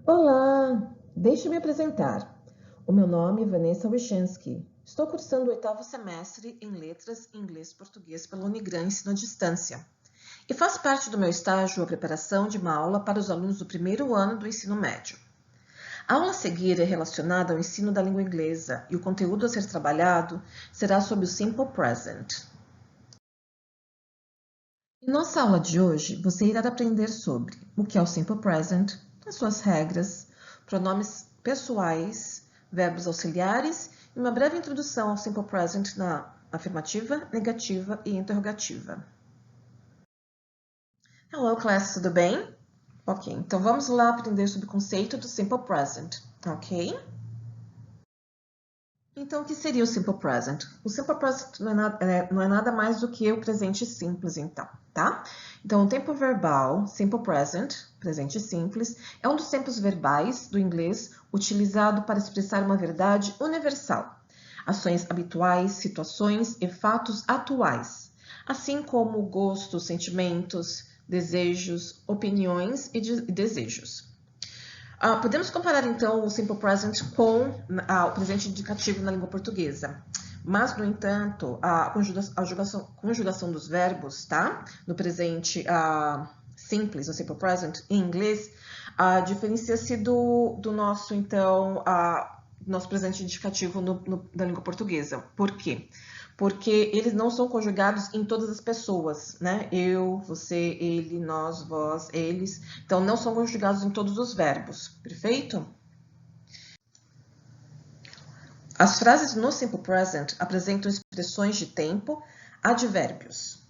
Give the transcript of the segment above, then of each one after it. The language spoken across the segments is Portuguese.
Olá, deixe-me apresentar. O meu nome é Vanessa Wichenski. Estou cursando o 8º semestre em Letras Inglês e Português pela Unigran Ensino à Distância. E faço parte do meu estágio a preparação de uma aula para os alunos do primeiro ano do ensino médio. A aula a seguir é relacionada ao ensino da língua inglesa e o conteúdo a ser trabalhado será sobre o Simple Present. Em nossa aula de hoje, você irá aprender sobre o que é o Simple Present, as suas regras, pronomes pessoais, verbos auxiliares e uma breve introdução ao Simple Present na afirmativa, negativa e interrogativa. Hello, class, tudo bem? Ok, então vamos lá aprender sobre o conceito do Simple Present, ok? Então, o que seria o Simple Present? O Simple Present não é nada mais do que o presente simples, então, tá? Então, o tempo verbal, Simple Present, presente simples, é um dos tempos verbais do inglês utilizado para expressar uma verdade universal, ações habituais, situações e fatos atuais, assim como gostos, sentimentos, desejos, opiniões e desejos. Podemos comparar, então, o Simple Present com o presente indicativo na língua portuguesa. Mas, no entanto, a conjugação dos verbos, tá? No presente simples, no Simple Present, em inglês, diferencia-se do nosso, então, nosso presente indicativo da língua portuguesa. Por quê? Porque eles não são conjugados em todas as pessoas, né? Eu, você, ele, nós, vós, eles. Então, não são conjugados em todos os verbos, perfeito? As frases no Simple Present apresentam expressões de tempo, advérbios,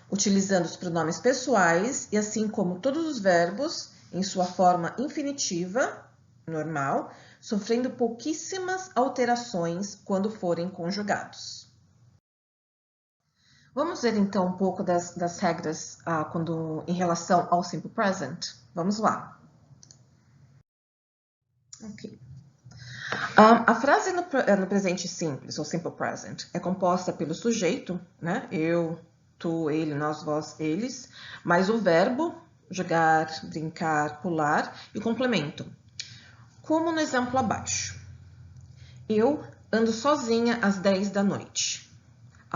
utilizando os pronomes pessoais e assim como todos os verbos, em sua forma infinitiva, normal, sofrendo pouquíssimas alterações quando forem conjugados. Vamos ver então um pouco das regras em relação ao Simple Present? Vamos lá. Okay. A frase no presente simples, ou Simple Present, é composta pelo sujeito, né? Eu, tu, ele, nós, vós, eles, mais o verbo, jogar, brincar, pular, e o complemento. Como no exemplo abaixo. Eu ando sozinha às 10 da noite.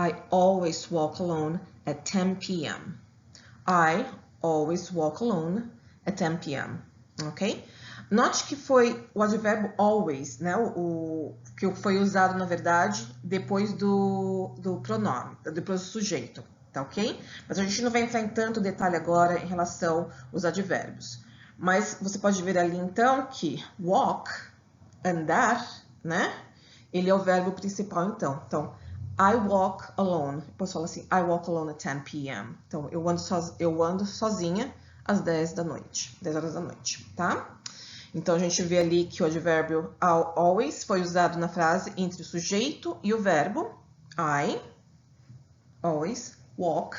I always walk alone at 10 p.m. I always walk alone at 10 p.m. Ok? Note que foi o advérbio always, né? O que foi usado, na verdade, depois do pronome, depois do sujeito, tá ok? Mas a gente não vai entrar em tanto detalhe agora em relação aos advérbios. Mas você pode ver ali, então, que walk, andar, né? Ele é o verbo principal, então. Então, I walk alone. Posso falar assim, I walk alone at 10 p.m. Então, eu ando sozinha às 10 da noite, 10 horas da noite, tá? Então, a gente vê ali que o advérbio always foi usado na frase entre o sujeito e o verbo. I always walk.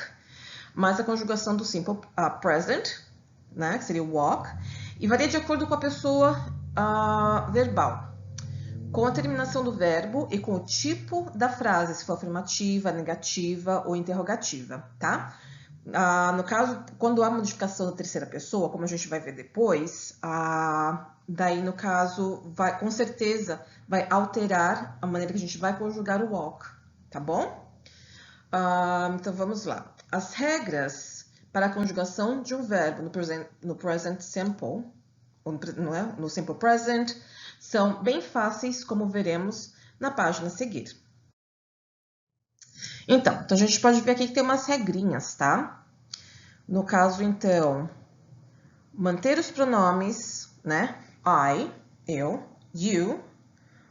Mas a conjugação do simple present, né, que seria walk, e varia de acordo com a pessoa verbal. Com a terminação do verbo e com o tipo da frase, se for afirmativa, negativa ou interrogativa, tá? No caso, quando há modificação da terceira pessoa, como a gente vai ver depois, daí, no caso, com certeza vai alterar a maneira que a gente vai conjugar o walk, tá bom? Então, vamos lá. As regras para a conjugação de um verbo no present simple, no simple present, são bem fáceis, como veremos na página a seguir. Então, a gente pode ver aqui que tem umas regrinhas, tá? No caso, então, manter os pronomes, né? I, eu, you,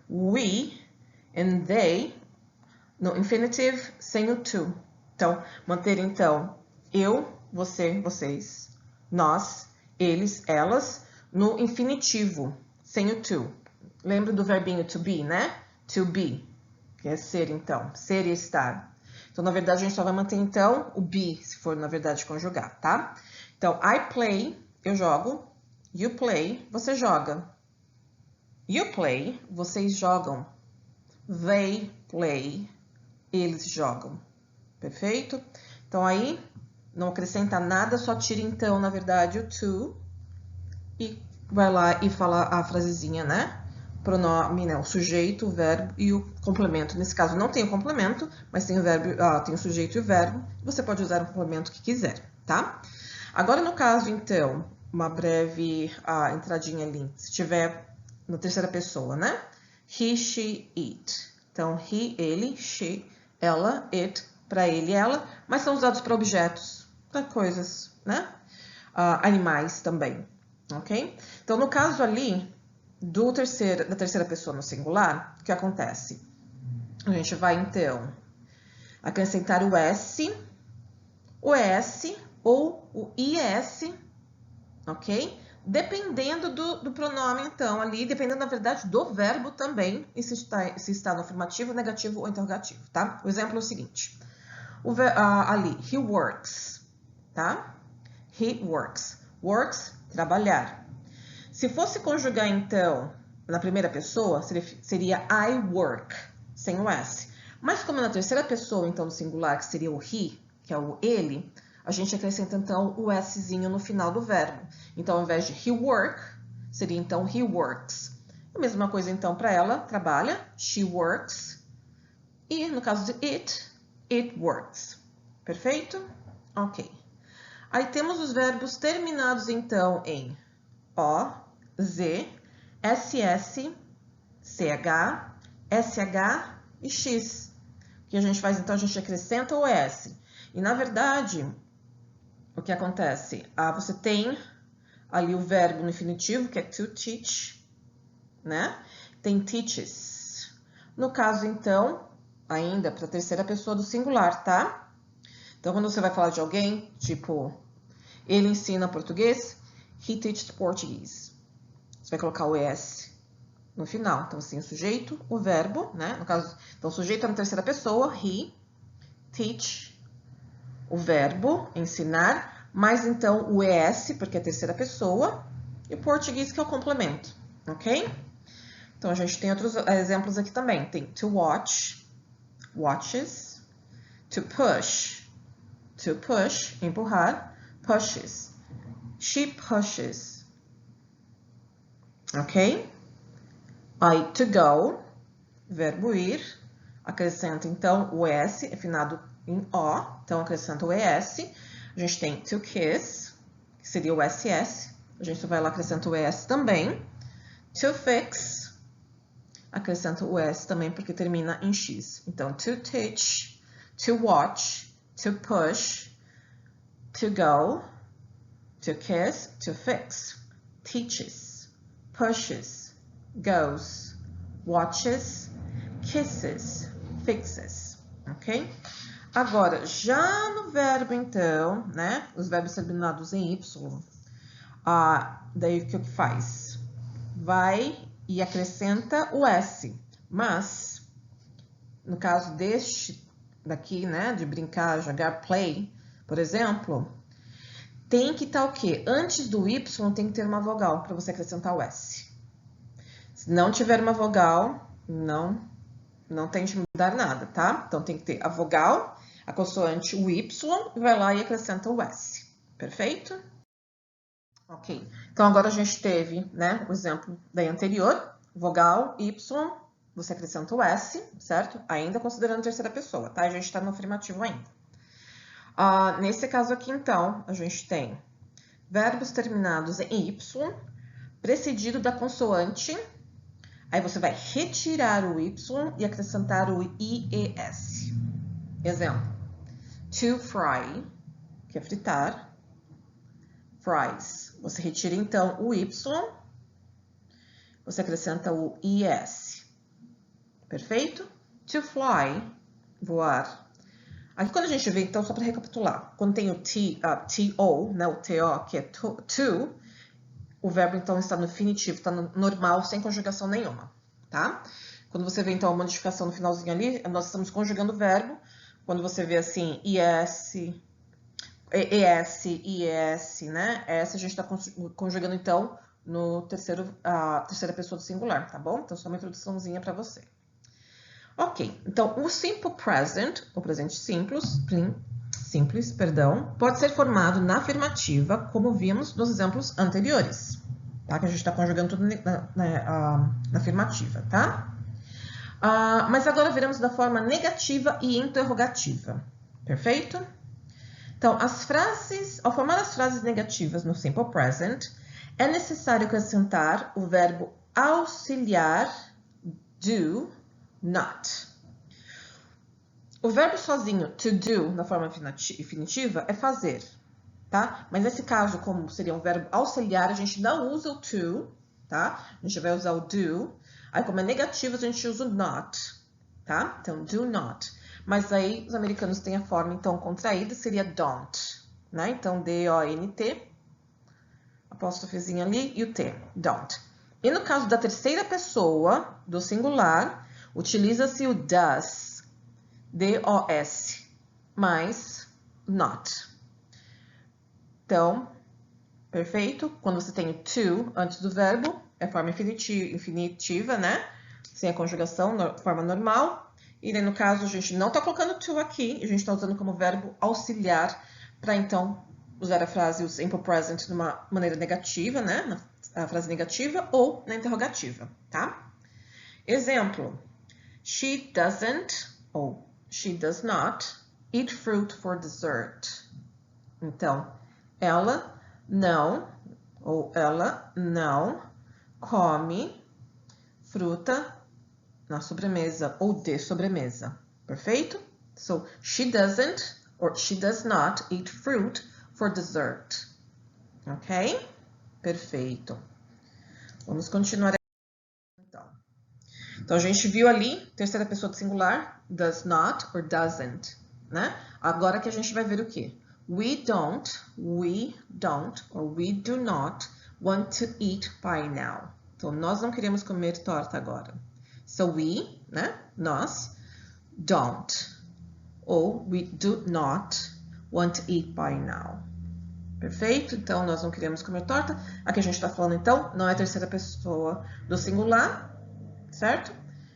we, and they, no infinitive sem o to. Então, manter, então, eu, você, vocês, nós, eles, elas, no infinitivo, sem o to. Lembra do verbinho to be, né? To be, que é ser, então. Ser e estar. Então, na verdade, a gente só vai manter, então, o be, se for, na verdade, conjugar, tá? Então, I play, eu jogo. You play, você joga. You play, vocês jogam. They play, eles jogam. Perfeito? Então, aí, não acrescenta nada, só tira, então, na verdade, o to e vai lá e fala a frasezinha, né? Pronome, né? O sujeito, o verbo e o complemento. Nesse caso não tem o complemento, mas tem o verbo, tem o sujeito e o verbo. Você pode usar o complemento que quiser, tá? Agora, no caso, então, uma breve entradinha ali. Se tiver na terceira pessoa, né? He, she, it. Então, he, ele, she, ela, it, para ele e ela, mas são usados para objetos, para coisas, né? Animais também, ok? Então, no caso ali da terceira pessoa no singular, o que acontece? A gente vai, então, acrescentar o S ou o IS, ok? Dependendo do pronome, então, ali, dependendo, na verdade, do verbo também, e se está no afirmativo, negativo ou interrogativo, tá? O exemplo é o seguinte. Ali, he works, tá? He works. Works, trabalhar. Se fosse conjugar, então, na primeira pessoa, seria I work, sem o S. Mas como na terceira pessoa, então, no singular, que seria o he, que é o ele, a gente acrescenta, então, o Szinho no final do verbo. Então, ao invés de he work, seria, então, he works. A mesma coisa, então, para ela, trabalha, she works. E, no caso de it works. Perfeito? Ok. Aí temos os verbos terminados, então, em O, Z, SS, CH, SH e X. O que a gente faz, então, a gente acrescenta o S. E, na verdade, o que acontece? Você tem ali o verbo no infinitivo, que é to teach, né? Tem teaches. No caso, então, ainda para a terceira pessoa do singular, tá? Então, quando você vai falar de alguém, tipo, ele ensina português, he teaches Portuguese. Você vai colocar o S no final. Então, assim, o sujeito, o verbo, né? No caso, então, o sujeito é na terceira pessoa, he, teach, o verbo, ensinar, mais então o ES, porque é a terceira pessoa, e o português, que é o complemento, ok? Então, a gente tem outros exemplos aqui também. Tem to watch, watches, to push, empurrar, pushes, she pushes, ok? Aí, to go, verbo ir, acrescenta então o S, afinado em O, então acrescenta o ES. A gente tem to kiss, que seria o SS, a gente vai lá acrescenta o ES também. To fix, acrescenta o S também porque termina em X. Então, to teach, to watch, to push, to go, to kiss, to fix, teaches, pushes, goes, watches, kisses, fixes, ok? Agora, já no verbo, então, né? Os verbos terminados em Y, daí o que faz? Vai e acrescenta o S, mas, no caso deste daqui, né? De brincar, jogar, play, por exemplo, tem que estar o quê? Antes do Y tem que ter uma vogal para você acrescentar o S. Se não tiver uma vogal, não tente mudar nada, tá? Então, tem que ter a vogal, a consoante, o Y, e vai lá e acrescenta o S. Perfeito? Ok. Então, agora a gente teve, né, o exemplo daí anterior, vogal, Y, você acrescenta o S, certo? Ainda considerando a terceira pessoa, tá? A gente está no afirmativo ainda. Nesse caso aqui, então, a gente tem verbos terminados em Y, precedido da consoante. Aí você vai retirar o Y e acrescentar o IES. Exemplo. To fry, que é fritar. Fries. Você retira, então, o Y. Você acrescenta o IES. Perfeito? To fly, voar. Aqui, quando a gente vê, então, só para recapitular. Quando tem o TO, né, o TO, que é to, o verbo, então, está no infinitivo, está no normal, sem conjugação nenhuma, tá? Quando você vê, então, a modificação no finalzinho ali, nós estamos conjugando o verbo. Quando você vê, assim, ES, IES, né? Essa a gente está conjugando, então, no terceira pessoa do singular, tá bom? Então, só uma introduçãozinha para você. Ok, então, o simple present, o presente simples, pode ser formado na afirmativa, como vimos nos exemplos anteriores. tá? Que a gente está conjugando tudo na afirmativa, tá? Mas agora viramos da forma negativa e interrogativa, perfeito? Então, ao formar as frases negativas no simple present, é necessário acrescentar o verbo auxiliar do not. O verbo sozinho, to do, na forma infinitiva, é fazer, tá? Mas nesse caso, como seria um verbo auxiliar, a gente não usa o to, tá? A gente vai usar o do. Aí, como é negativo, a gente usa o not, tá? Então, do not. Mas aí, os americanos têm a forma, então, contraída, seria don't, né? Então, D-O-N-T, apóstrofozinho ali, e o T, don't. E no caso da terceira pessoa, do singular, utiliza-se o does, D-O-S, mais not. Então, perfeito? Quando você tem o to antes do verbo, é forma infinitiva, né? Sem a conjugação, forma normal. E daí, no caso, a gente não está colocando to aqui, a gente está usando como verbo auxiliar para, então, usar a frase o simple present de uma maneira negativa, né? A frase negativa ou na interrogativa, tá? Exemplo. She doesn't, ou she does not, eat fruit for dessert. Então, ela não, ou ela não come fruta na sobremesa ou de sobremesa. Perfeito? So, she doesn't or she does not eat fruit for dessert. Ok? Perfeito. Vamos continuar então. Então, a gente viu ali, terceira pessoa do singular, does not or doesn't, né? Agora que a gente vai ver o quê? We don't, or we do not want to eat pie now. Então, nós não queremos comer torta agora. So, we, né? Nós, don't, ou we do not want to eat pie now. Perfeito? Então, nós não queremos comer torta. Aqui a gente está falando, então, não é a terceira pessoa do singular, certo?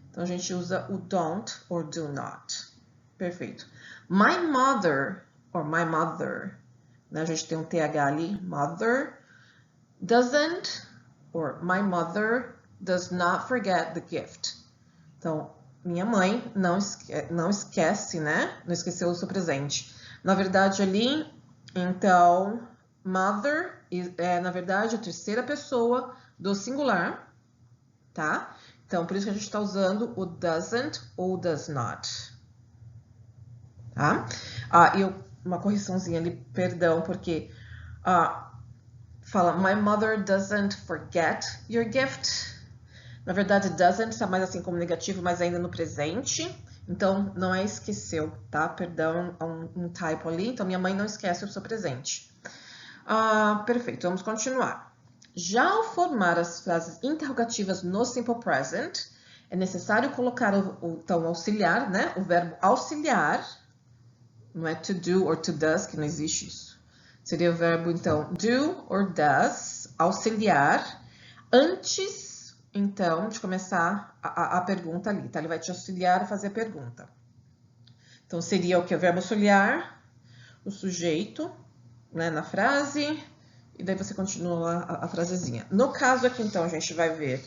Então, a gente usa o don't or do not. Perfeito. My mother, or my mother, né? A gente tem um TH ali, mother, doesn't, or my mother does not forget the gift. Então, minha mãe não esquece, né? Não esqueceu o seu presente. Na verdade, ali, então, mother é, na verdade, a terceira pessoa do singular, tá? Então, por isso que a gente está usando o doesn't ou does not. Tá? Uma correçãozinha ali, perdão, porque fala my mother doesn't forget your gift. Na verdade, doesn't está mais assim como negativo, mas ainda no presente. Então, não é esqueceu, tá? Perdão, um typo ali. Então, minha mãe não esquece o seu presente. Perfeito, vamos continuar. Já ao formar as frases interrogativas no simple present, é necessário colocar então, auxiliar, né? O verbo auxiliar, não é to do or to does, que não existe isso. Seria o verbo, então, do or does, auxiliar, antes, então, de começar a pergunta ali, tá? Ele vai te auxiliar a fazer a pergunta. Então, seria o que? O verbo auxiliar, o sujeito, né, na frase, e daí você continua a frasezinha. No caso aqui, então, a gente vai ver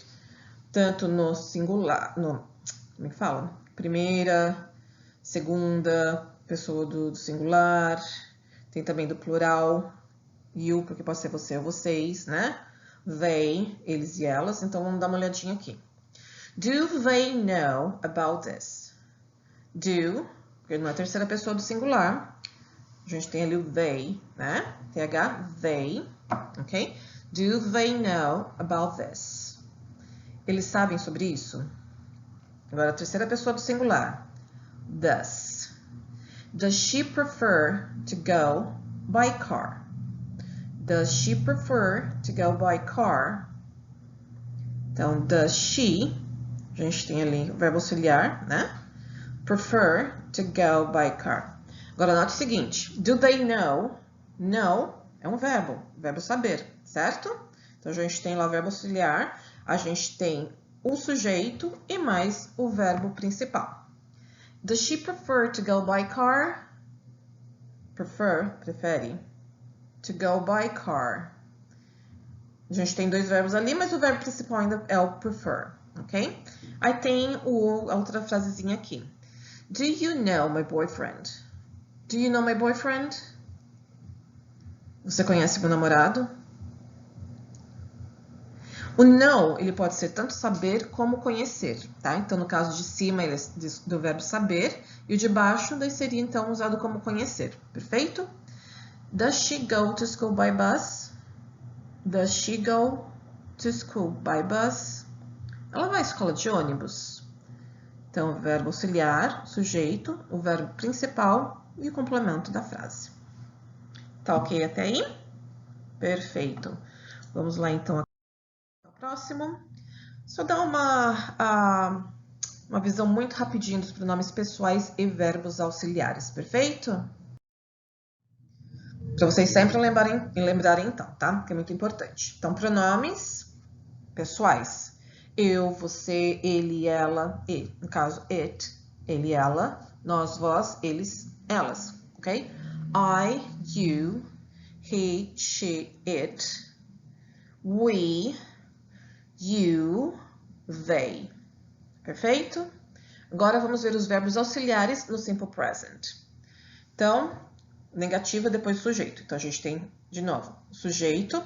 tanto no singular, como é que fala? Primeira, segunda pessoa do singular, tem também do plural, you, porque pode ser você ou vocês, né? They, eles e elas. Então, vamos dar uma olhadinha aqui. Do they know about this? Do, porque não é a terceira pessoa do singular. A gente tem ali o they, né? TH, they, ok? Do they know about this? Eles sabem sobre isso? Agora, a terceira pessoa do singular. Does. Does she prefer to go by car? Does she prefer to go by car? Então, does she, a gente tem ali o verbo auxiliar, né? Prefer to go by car. Agora, note o seguinte. Do they know? Know é um verbo saber, certo? Então, a gente tem lá o verbo auxiliar, a gente tem o sujeito e mais o verbo principal. Does she prefer to go by car? Prefere. To go by car. A gente tem dois verbos ali, mas o verbo principal ainda é o prefer, ok? Aí tem a outra frasezinha aqui. Do you know my boyfriend? Do you know my boyfriend? Você conhece meu namorado? O know, ele pode ser tanto saber como conhecer, tá? Então, no caso de cima, ele é do verbo saber, e o de baixo daí seria, então, usado como conhecer, perfeito? Does she go to school by bus? Does she go to school by bus? Ela vai à escola de ônibus. Então, o verbo auxiliar, sujeito, o verbo principal e o complemento da frase. Tá ok até aí? Perfeito. Vamos lá, então, ao próximo. Só dar uma visão muito rapidinho dos pronomes pessoais e verbos auxiliares, perfeito? Para vocês sempre lembrarem então, tá? Que é muito importante. Então, pronomes pessoais. Eu, você, ele, ela, e. No caso, it, ele, ela. Nós, vós, eles, elas, ok? I, you, he, she, it. We, you, they. Perfeito? Agora vamos ver os verbos auxiliares no simple present. Então, negativa depois do sujeito. Então, a gente tem, de novo, o sujeito,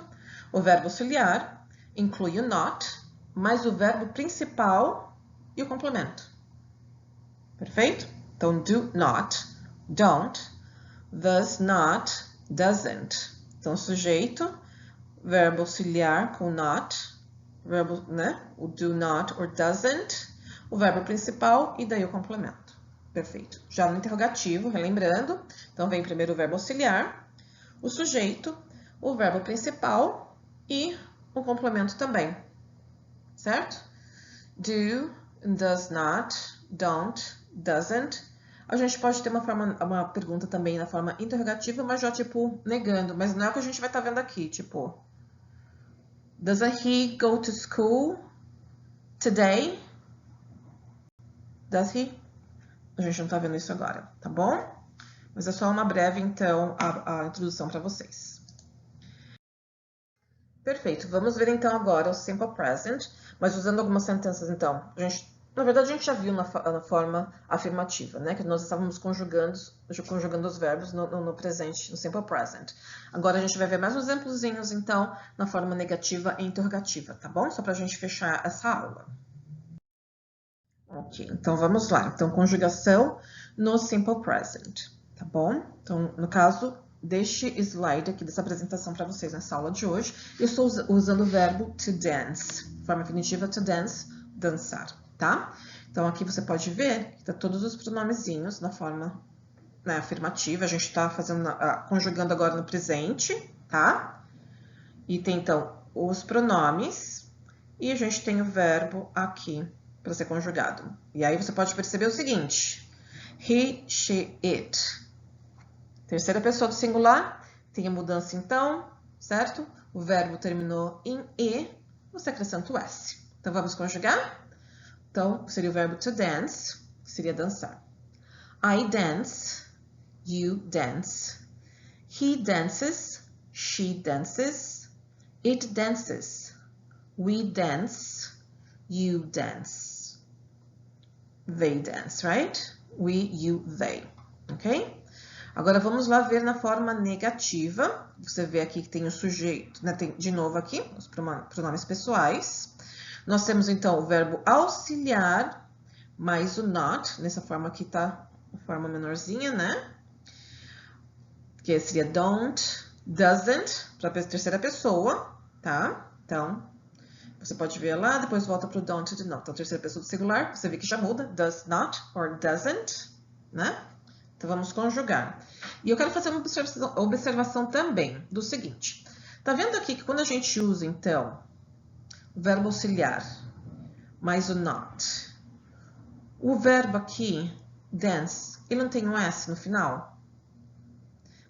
o verbo auxiliar, inclui o not, mais o verbo principal e o complemento. Perfeito? Então, do not, don't, does not, doesn't. Então, sujeito, verbo auxiliar com not, verbo, né? O do not or doesn't, o verbo principal e daí o complemento. Perfeito. Já no interrogativo, relembrando, então vem primeiro o verbo auxiliar, o sujeito, o verbo principal e o complemento também. Certo? Do, does not, don't, doesn't. A gente pode ter uma pergunta também na forma interrogativa, mas já tipo negando, mas não é o que a gente vai estar vendo aqui, tipo doesn't he go to school today? Does he? A gente não tá vendo isso agora, tá bom? Mas é só uma breve, então, a introdução para vocês. Perfeito. Vamos ver, então, agora o simple present, mas usando algumas sentenças, então. Na verdade, a gente já viu na forma afirmativa, né? Que nós estávamos conjugando os verbos no presente, no simple present. Agora, a gente vai ver mais uns exemplozinhos, então, na forma negativa e interrogativa, tá bom? Só para a gente fechar essa aula. Ok, então vamos lá. Então, conjugação no simple present, tá bom? Então, no caso deste slide aqui, dessa apresentação para vocês nessa aula de hoje, eu estou usando o verbo to dance, forma infinitiva to dance, dançar, tá? Então, aqui você pode ver que tá todos os pronomezinhos na forma, né, afirmativa, a gente está conjugando agora no presente, tá? E tem, então, os pronomes e a gente tem o verbo aqui para ser conjugado. E aí você pode perceber o seguinte: he, she, it. Terceira pessoa do singular, tem a mudança então, certo? O verbo terminou em e, você acrescenta o s. Então vamos conjugar? Então seria o verbo to dance, que seria dançar. I dance, you dance. He dances, she dances. It dances. We dance, you dance. They dance, right? We, you, they. Ok? Agora vamos lá ver na forma negativa. Você vê aqui que tem o sujeito, né? Tem de novo aqui os pronomes pessoais. Nós temos então o verbo auxiliar mais o not. Nessa forma aqui tá a forma menorzinha, né? Que seria don't, doesn't, para a terceira pessoa, tá? Então, você pode ver lá, depois volta para o don't e do not. Então, terceira pessoa do singular, você vê que já muda, does not or doesn't, né? Então, vamos conjugar. E eu quero fazer uma observação também do seguinte. Tá vendo aqui que quando a gente usa, então, o verbo auxiliar mais o not, o verbo aqui, dance, ele não tem um S no final?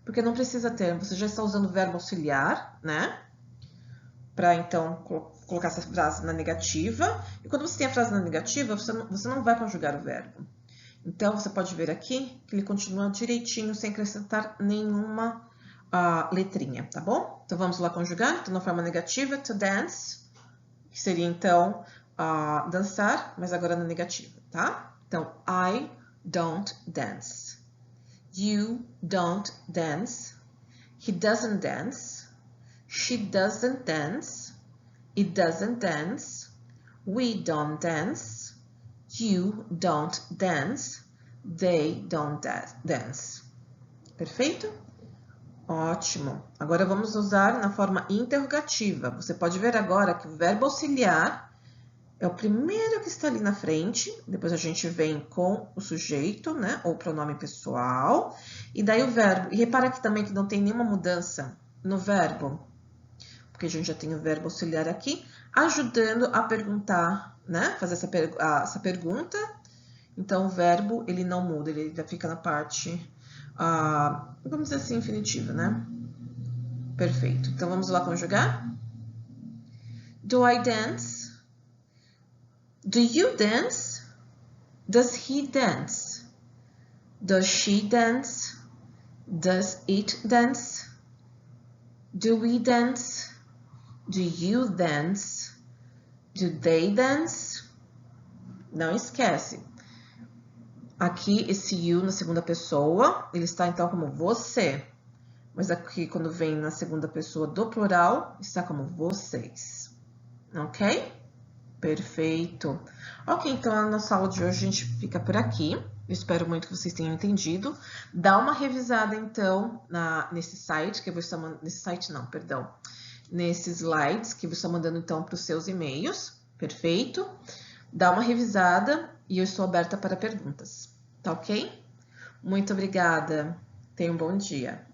Porque não precisa ter, você já está usando o verbo auxiliar, né? Para, então, colocar essa frase na negativa. E quando você tem a frase na negativa, você não vai conjugar o verbo. Então, você pode ver aqui que ele continua direitinho, sem acrescentar nenhuma letrinha, tá bom? Então, vamos lá conjugar. Então, na forma negativa, to dance, que seria, então, dançar, mas agora na negativa, tá? Então, I don't dance. You don't dance. He doesn't dance. She doesn't dance. It doesn't dance. We don't dance. You don't dance. They don't dance. Perfeito? Ótimo. Agora vamos usar na forma interrogativa. Você pode ver agora que o verbo auxiliar é o primeiro que está ali na frente. Depois a gente vem com o sujeito, né? Ou pronome pessoal. E daí o verbo. E repara aqui também que não tem nenhuma mudança no verbo. Porque a gente já tem o verbo auxiliar aqui, ajudando a perguntar, né? Fazer essa pergunta. Então, o verbo, ele não muda, ele já fica na parte, vamos dizer assim, infinitiva, né? Perfeito. Então, vamos lá conjugar. Do I dance? Do you dance? Does he dance? Does she dance? Does it dance? Do we dance? Do you dance? Do they dance? Não esquece. Aqui, esse you na segunda pessoa, ele está então como você. Mas aqui, quando vem na segunda pessoa do plural, está como vocês. Ok? Perfeito. Ok, então a nossa aula de hoje a gente fica por aqui. Eu espero muito que vocês tenham entendido. Dá uma revisada, então, nesse site, que eu vou estar mandando... Nesse site não, perdão. Nesses slides que eu vou estar mandando, então, para os seus e-mails. Perfeito? Dá uma revisada e eu estou aberta para perguntas. Tá ok? Muito obrigada. Tenha um bom dia.